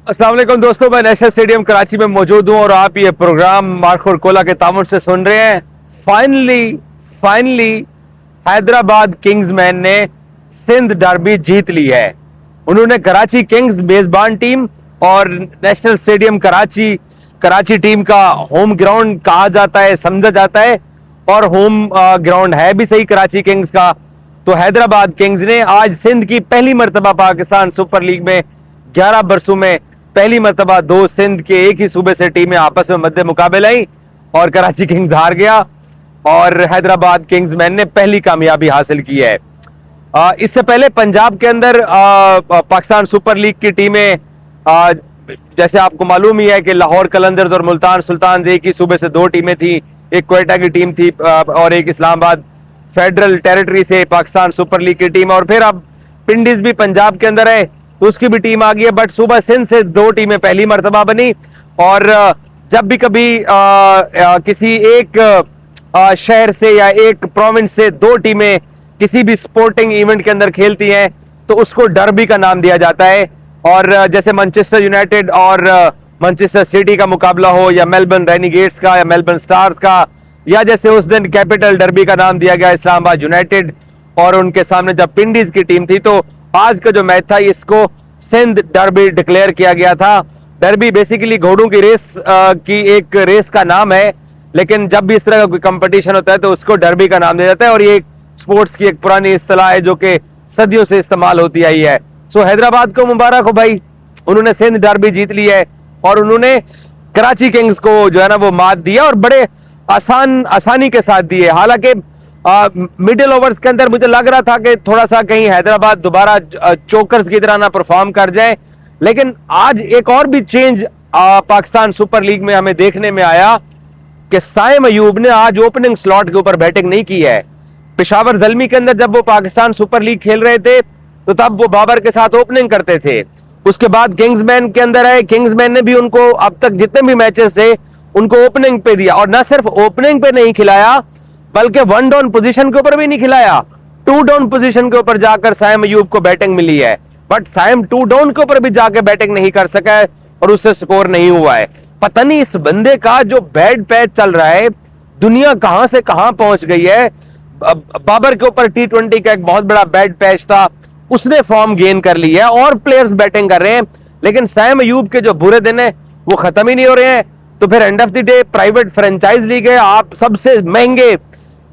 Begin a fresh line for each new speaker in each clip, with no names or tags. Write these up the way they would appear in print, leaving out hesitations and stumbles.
अस्सलाम वालेकुम दोस्तों, मैं नेशनल स्टेडियम कराची में मौजूद हूं और आप ये प्रोग्राम मार्को कोला के तामुन से सुन रहे हैं। फाइनली हैदराबाद किंग्समैन ने सिंध डर्बी जीत ली है। उन्होंने कराची किंग्स मेजबान टीम और नेशनल स्टेडियम कराची टीम का होम ग्राउंड कहा जाता है, समझा जाता है, और होम ग्राउंड है भी सही कराची किंग्स का। तो हैदराबाद किंग्स ने आज सिंध की पहली मर्तबा पाकिस्तान सुपर लीग में 11 बरसों में पहली मर्तबा दो सिंध के एक ही सूबे से टीमें आपस में मध्य मुकाबले आई और कराची किंग्स हार गया और हैदराबाद किंग्समैन ने पहली कामयाबी हासिल की है। इससे पहले पंजाब के अंदर पाकिस्तान सुपर लीग की टीमें, जैसे आपको मालूम ही है कि लाहौर कलंदर्स और मुल्तान सुल्तान एक ही सूबे से दो टीमें थी, एक क्वेटा की टीम थी और एक इस्लामाबाद फेडरल टेरिटरी से पाकिस्तान सुपर लीग की टीम, और फिर अब पिंडीज भी पंजाब के अंदर है तो उसकी भी टीम आ गई है। बट सुबह सिंध से दो टीमें पहली मर्तबा बनी और जब भी कभी किसी एक शहर से या एक प्रोविंस से दो टीमें किसी भी स्पोर्टिंग इवेंट के अंदर खेलती हैं तो उसको डर्बी का नाम दिया जाता है। और जैसे मैनचेस्टर यूनाइटेड और मैनचेस्टर सिटी का मुकाबला हो या मेलबर्न रेनिगेट्स का या मेलबर्न स्टार्स का, या जैसे उस दिन कैपिटल डर्बी का नाम दिया गया इस्लामाबाद यूनाइटेड और उनके सामने जब पिंडीज की टीम थी, तो आज का जो मैच था इसको सिंध डर्बी डिक्लेयर किया गया था। डर्बी बेसिकली घोड़ों की रेस की एक रेस का नाम है, लेकिन जब भी इस तरह का कोई कंपटीशन होता है तो उसको डर्बी का नाम दिया जाता है और ये स्पोर्ट्स की एक पुरानी इस्तिलाह है जो कि सदियों से इस्तेमाल होती आई है। सो हैदराबाद को मुबारक हो भाई, उन्होंने सिंध डर्बी जीत ली है और उन्होंने कराची किंग्स को जो है ना वो मात दिया और बड़े आसानी के साथ दिए। हालांकि मिडिल ओवर्स के अंदर मुझे लग रहा था कि थोड़ा सा कहीं हैदराबाद दोबारा चोकर्स की तरह ना परफॉर्म कर जाए, लेकिन आज एक और भी चेंज पाकिस्तान सुपर लीग में हमें देखने में आया कि साइम अयूब ने आज ओपनिंग स्लॉट के ऊपर बैटिंग नहीं की है। पेशावर ज़ल्मी के अंदर जब वो पाकिस्तान सुपर लीग खेल रहे थे तो तब वो बाबर के साथ ओपनिंग करते थे। उसके बाद किंग्समैन के अंदर आए, किंग्समैन ने भी उनको अब तक जितने भी मैचेस थे उनको ओपनिंग पे दिया और ना सिर्फ ओपनिंग पे नहीं खिलाया बल्कि वन डाउन पोजीशन के ऊपर भी नहीं खिलाया, टू डाउन पोजीशन के ऊपर जाकर साइम अयूब को बैटिंग मिली है। बट साइम टू डाउन के ऊपर भी जाकर बैटिंग नहीं कर सका है और उससे स्कोर नहीं हुआ है। पता नहीं इस बंदे का जो बैड पैच चल रहा है, दुनिया कहां से कहां पहुंच गई है। बाबर के ऊपर T20 का एक बहुत बड़ा बैड पैच था, उसने फॉर्म गेन कर ली है और प्लेयर्स बैटिंग कर रहे हैं, लेकिन साइम अयूब के जो बुरे दिन है वो खत्म ही नहीं हो रहे हैं। तो फिर end of the day private franchise league है, आप सबसे महंगे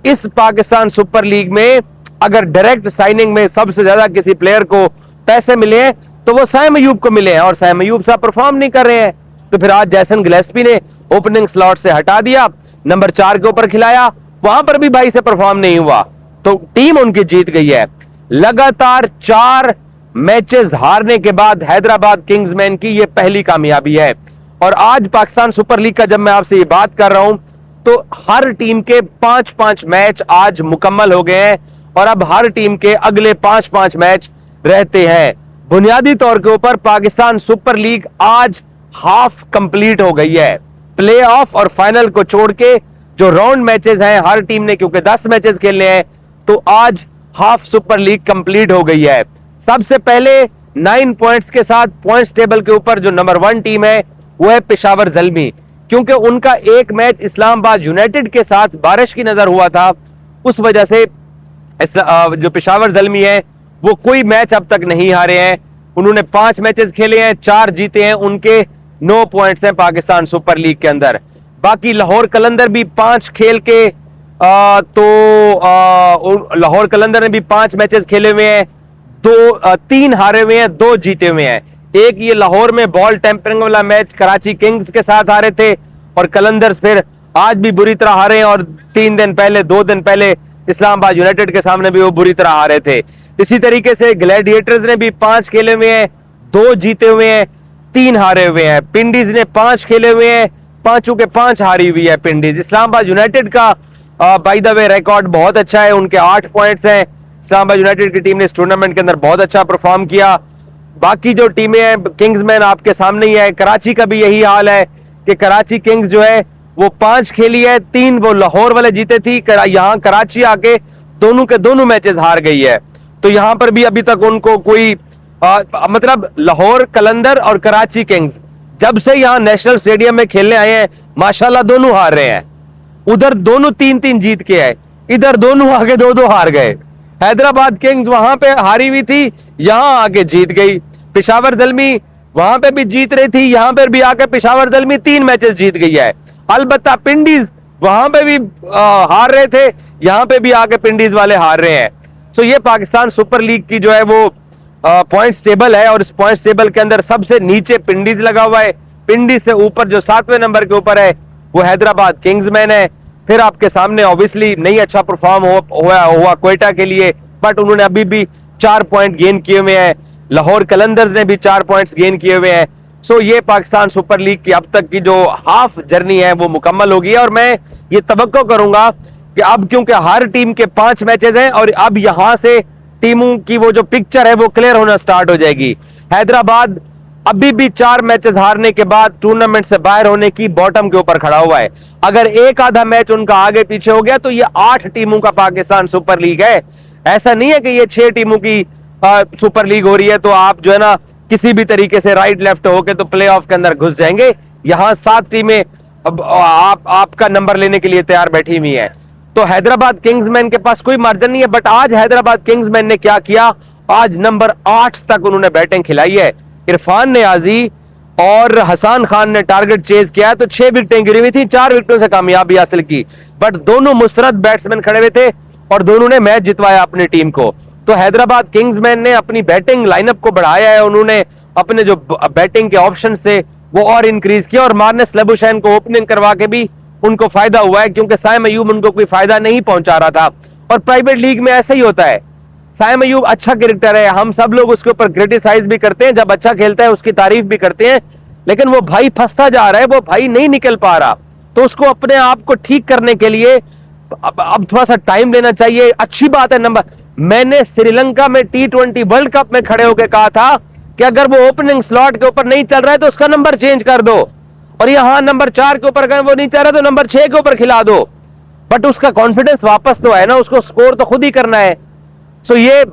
इस पाकिस्तान सुपर लीग में अगर डायरेक्ट साइनिंग में सबसे ज्यादा किसी प्लेयर को पैसे मिले हैं तो वो साइम अयूब को मिले हैं और साइम अयूब साहब परफॉर्म नहीं कर रहे हैं। तो फिर आज जैसन गिलेस्पी ने ओपनिंग स्लॉट से हटा दिया, नंबर 4 के ऊपर खिलाया, वहां पर भी भाई से परफॉर्म नहीं हुआ, तो टीम उनकी जीत गई है। लगातार 4 मैचेस हारने के बाद हैदराबाद किंग्समैन की यह पहली कामयाबी है। और आज पाकिस्तान सुपर लीग का जब मैं आपसे ये बात कर रहा हूं तो हर टीम के 5-5 मैच आज मुकम्मल हो गए हैं और अब हर टीम के अगले 5-5 मैच रहते हैं। बुनियादी तौर के ऊपर पाकिस्तान सुपर लीग आज हाफ कंप्लीट हो गई है। प्ले ऑफ और फाइनल को छोड़ के जो राउंड मैचेस हैं हर टीम ने, क्योंकि 10 मैचेस खेलने हैं, तो आज हाफ सुपर लीग कंप्लीट हो गई है। सबसे पहले 9 पॉइंट्स के साथ पॉइंट्स टेबल के ऊपर जो नंबर 1 टीम है वो है पेशावर ज़ल्मी, क्योंकि उनका एक मैच इस्लामाबाद यूनाइटेड के साथ बारिश की नजर हुआ था, उस वजह से जो पेशावर ज़ल्मी है वो कोई मैच अब तक नहीं हारे हैं। उन्होंने 5 मैचेस खेले हैं, 4 जीते हैं, उनके 9 पॉइंट्स हैं पाकिस्तान सुपर लीग के अंदर। बाकी लाहौर कलंदर भी 5 खेल के लाहौर कलंदर ने भी 5 मैचेस खेले हुए हैं, 3 हारे हुए हैं, 2 जीते हुए हैं। एक ये लाहौर में बॉल टेम्परिंग वाला मैच कराची किंग्स के साथ हारे थे और कलंदर्स फिर आज भी बुरी तरह हारे हैं और 2 दिन पहले इस्लामाबाद यूनाइटेड के सामने भी वो बुरी तरह हारे थे। इसी तरीके से ग्लैडिएटर्स ने भी 5 खेले हुए हैं, 2 जीते हुए हैं, 3 हारे हुए हैं। पिंडीज ने 5 खेले हुए हैं, 5 के 5 हारी हुई है पिंडीज। इस्लामाबाद यूनाइटेड का बाय द वे रिकॉर्ड बहुत अच्छा है, उनके 8 पॉइंट्स हैं। इस्लामाबाद यूनाइटेड की टीम ने इस टूर्नामेंट के अंदर बहुत अच्छा परफॉर्म किया। बाकी जो टीमें हैं, किंग्समैन आपके सामने ही है, कराची का भी यही हाल है कि कराची किंग्स जो है वो 5 खेली है, 3 वो लाहौर वाले जीते थी, यहाँ कराची आके दोनों के दोनों मैचेस हार गई है। तो यहां पर भी अभी तक उनको कोई मतलब लाहौर कलंदर और कराची किंग्स जब से यहाँ नेशनल स्टेडियम में खेलने आए हैं, माशाल्लाह दोनों हार रहे हैं। उधर दोनों 3-3 जीत के आए, इधर दोनों आगे 2-2 हार गए। हैदराबाद किंग्स वहां पे हारी हुई थी, यहां आके जीत गई। पेशावर ज़ल्मी वहां पे भी जीत रही थी, यहां पर भी आके पेशावर ज़ल्मी 3 मैचेस जीत गई है। अलबत्ता पिंडीज वहां पे भी हार रहे थे, यहां पे भी आके पिंडीज वाले हार रहे हैं। सो ये पाकिस्तान सुपर लीग की जो है वो पॉइंट्स टेबल है, और इस पॉइंट्स टेबल के अंदर सबसे नीचे पिंडीज लगा हुआ है। पिंडीज से ऊपर जो 7वें नंबर के ऊपर है वो हैदराबाद किंग्समैन है। फिर आपके सामने ऑब्वियसली नहीं अच्छा परफॉर्म हुआ क्वेटा के लिए, बट उन्होंने अभी भी 4 पॉइंट गेन किए हुए हैं। लाहौर कलंदर्स ने भी 4 पॉइंट्स गेन किए हुए हैं। सो ये पाकिस्तान सुपर लीग की अब तक की जो हाफ जर्नी है वो मुकम्मल होगी, और मैं ये तवक्को करूंगा कि अब क्योंकि हर टीम के 5 मैचेस हैं और अब यहां से टीमों की वो जो पिक्चर है वो क्लियर होना स्टार्ट हो जाएगी। हैदराबाद अभी भी 4 मैचेस हारने के बाद टूर्नामेंट से बाहर होने की बॉटम के ऊपर खड़ा हुआ है। अगर एक आधा मैच उनका आगे पीछे हो गया तो ये 8 टीमों का पाकिस्तान सुपर लीग है। ऐसा नहीं है कि ये 6 टीमों की सुपर लीग हो रही है तो आप जो है ना किसी भी तरीके से राइट लेफ्ट होके तो प्लेऑफ के अंदर घुस जाएंगे। यहां 7 टीमें अब आपका नंबर लेने के लिए तैयार बैठी हुई है। तो हैदराबाद किंग्समैन के पास कोई मार्जिन नहीं है, बट आज हैदराबाद किंग्समैन ने क्या किया, आज नंबर 8 तक उन्होंने बैटिंग खिलाई है। इरफान नियाजी और हसन खान ने टारगेट चेज किया तो 6 विकेटें गिरी हुई थी, 4 विकेटों से कामयाबी हासिल की, बट दोनों मुस्तरद बैट्समैन खड़े हुए थे और दोनों ने मैच जितवाया अपनी टीम को। तो हैदराबाद किंग्समैन ने अपनी बैटिंग लाइनअप को बढ़ाया है, उन्होंने अपने जो बैटिंग के ऑप्शन से वो और इंक्रीज किया, और मार्नस लबुशैन को ओपनिंग करवा के भी उनको फायदा हुआ है, क्योंकि साइम अयूब उनको कोई फायदा नहीं पहुंचा रहा था। और प्राइवेट लीग में ऐसा ही होता है। साइम अयूब अच्छा क्रिकेटर है, हम सब लोग उसके ऊपर क्रिटिसाइज भी करते हैं, जब अच्छा खेलता है उसकी तारीफ भी करते हैं, लेकिन वो भाई फंसता जा रहा है, वो भाई नहीं निकल पा रहा। तो उसको अपने आप को ठीक करने के लिए अब थोड़ा सा टाइम लेना चाहिए। अच्छी बात है नंबर, मैंने श्रीलंका में T20 वर्ल्ड कप में खड़े होकर कहा था कि अगर वो ओपनिंग स्लॉट के ऊपर नहीं चल रहा है तो उसका नंबर चेंज कर दो, और यहां नंबर 4 के ऊपर अगर वो नहीं चल रहा तो नंबर 6 के ऊपर खिला दो। बट उसका कॉन्फिडेंस वापस तो है ना, उसको स्कोर तो खुद ही करना है। सो ये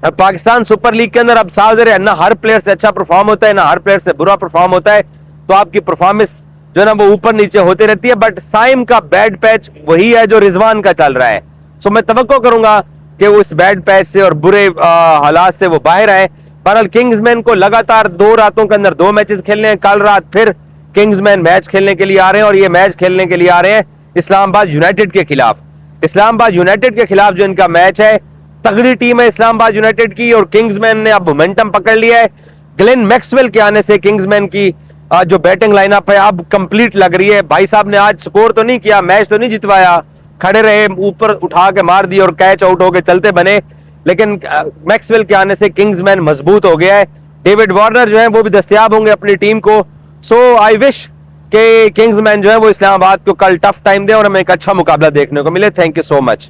पाकिस्तान सुपर लीग के अंदर अब सावधान है ना, हर प्लेयर से अच्छा परफॉर्म होता है ना हर प्लेयर से बुरा परफॉर्म होता है, तो आपकी परफॉर्मेंस जो है ना वो ऊपर नीचे होती रहती है। बट साइम का बैड पैच वही है जो रिजवान का चल रहा है। सो मैं तवक्को करूंगा कि वो इस बैड पैच से और बुरे हालात से वो बाहर आए। बहरहाल किंग्समैन को लगातार 2 रातों के अंदर 2 मैचेस खेलने हैं। कल रात फिर किंग्समैन मैच खेलने के लिए आ रहे हैं, और ये मैच खेलने के लिए आ रहे हैं इस्लामाबाद यूनाइटेड के खिलाफ। इस्लामाबाद यूनाइटेड के खिलाफ जो इनका मैच है, तगड़ी टीम है इस्लामाबाद यूनाइटेड की, और किंग्समैन ने अब मोमेंटम पकड़ लिया है। ग्लेन मैक्सवेल के आने से किंग्समैन की जो बैटिंग लाइनअप है अब कंप्लीट लग रही है। भाई साहब ने आज स्कोर तो नहीं किया, मैच तो नहीं जितवाया, खड़े रहे, ऊपर उठा के मार दी और कैच आउट होके चलते बने, लेकिन मैक्सवेल के आने से किंग्समैन मजबूत हो गया है। डेविड वार्नर जो है वो भी दस्तयाब होंगे अपनी टीम को। सो आई विश के किंग्समैन जो है वो इस्लामाबाद को कल टफ टाइम दे और हमें एक अच्छा मुकाबला देखने को मिले। Thank you so much.